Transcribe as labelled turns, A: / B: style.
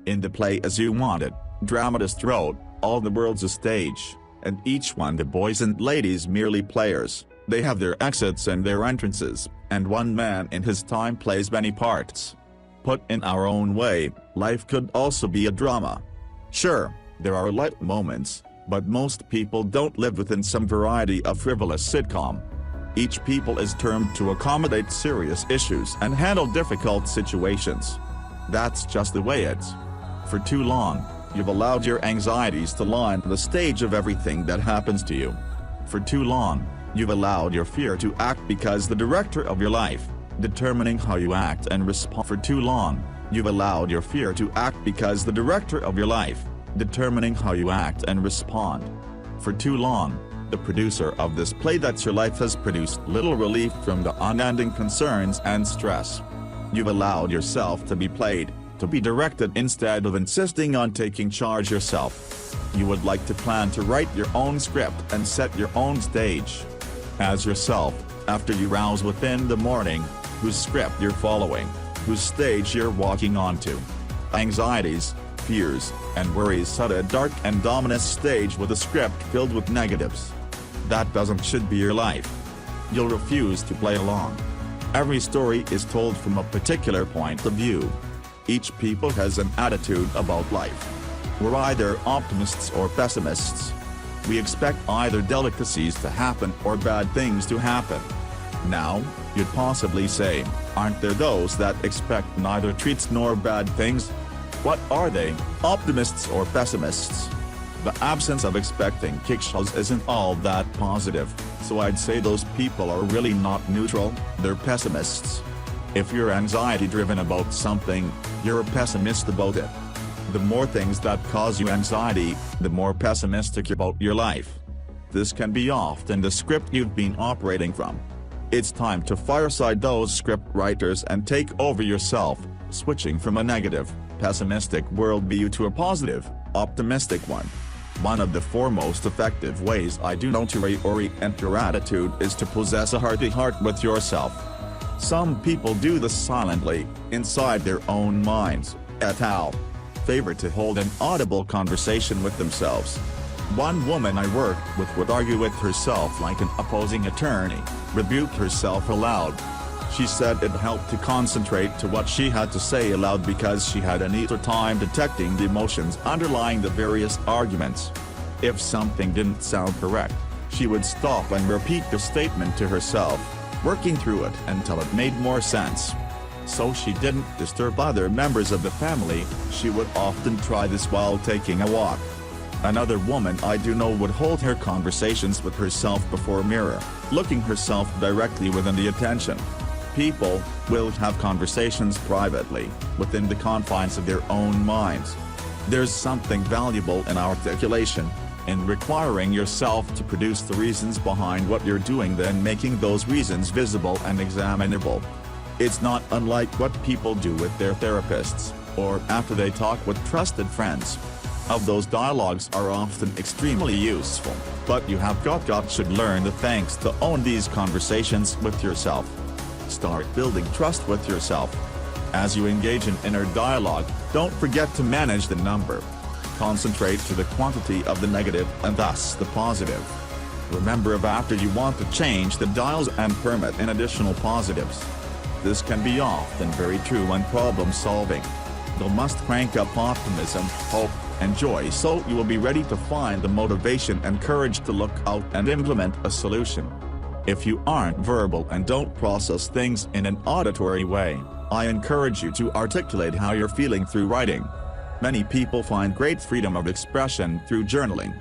A: In the play As You Want It, dramatist wrote, all the world's a stage, and each one the boys and ladies merely players. They have their exits and their entrances, and one man in his time plays many parts. Put in our own way, life could also be a drama. Sure, there are light moments, but most people don't live within some variety of frivolous sitcom. Each people is termed to accommodate serious issues and handle difficult situations. That's just the way it's. For too long, you've allowed your anxieties to line the stage of everything that happens to you. For too long, you've allowed your fear to act because the director of your life, determining how you act and respond. For too long, you've allowed your fear to act because the director of your life, determining how you act and respond. For too long, the producer of this play that's your life has produced little relief from the unending concerns and stress. You've allowed yourself to be played, to be directed instead of insisting on taking charge yourself. You would like to plan to write your own script and set your own stage. As yourself, after you rouse within the morning, whose script you're following, whose stage you're walking onto. Anxieties, fears, and worries set a dark and ominous stage with a script filled with negatives. That should be your life. You'll refuse to play along. Every story is told from a particular point of view. Each people has an attitude about life. We're either optimists or pessimists. We expect either delicacies to happen or bad things to happen. Now, you'd possibly say, aren't there those that expect neither treats nor bad things? What are they, optimists or pessimists? The absence of expecting kickshaws isn't all that positive, so I'd say those people are really not neutral, they're pessimists. If you're anxiety-driven about something, you're a pessimist about it. The more things that cause you anxiety, the more pessimistic you're about your life. This can be often the script you've been operating from. It's time to fireside those script writers and take over yourself, switching from a negative, pessimistic worldview to a positive, optimistic one. One of the foremost effective ways I do know to reorient your attitude is to possess a heart-to-heart with yourself. Some people do this silently, inside their own minds, et al. Favor to hold an audible conversation with themselves. One woman I worked with would argue with herself like an opposing attorney, rebuke herself aloud. She said it helped to concentrate to what she had to say aloud because she had an easier time detecting the emotions underlying the various arguments. If something didn't sound correct, she would stop and repeat the statement to herself, working through it until it made more sense. So she didn't disturb other members of the family. She would often try this while taking a walk. Another woman I do know would hold her conversations with herself before a mirror, looking herself directly within the attention. People will have conversations privately, within the confines of their own minds. There's something valuable in articulation, in requiring yourself to produce the reasons behind what you're doing, then making those reasons visible and examinable. It's not unlike what people do with their therapists, or after they talk with trusted friends. Of those dialogues are often extremely useful, but you should learn the thanks to own these conversations with yourself. Start building trust with yourself. As you engage in inner dialogue, don't forget to manage the number. Concentrate to the quantity of the negative and thus the positive. Remember, after you want to change the dials and permit in additional positives. This can be often very true when problem solving. You must crank up optimism, hope, and joy so you will be ready to find the motivation and courage to look out and implement a solution. If you aren't verbal and don't process things in an auditory way, I encourage you to articulate how you're feeling through writing. Many people find great freedom of expression through journaling.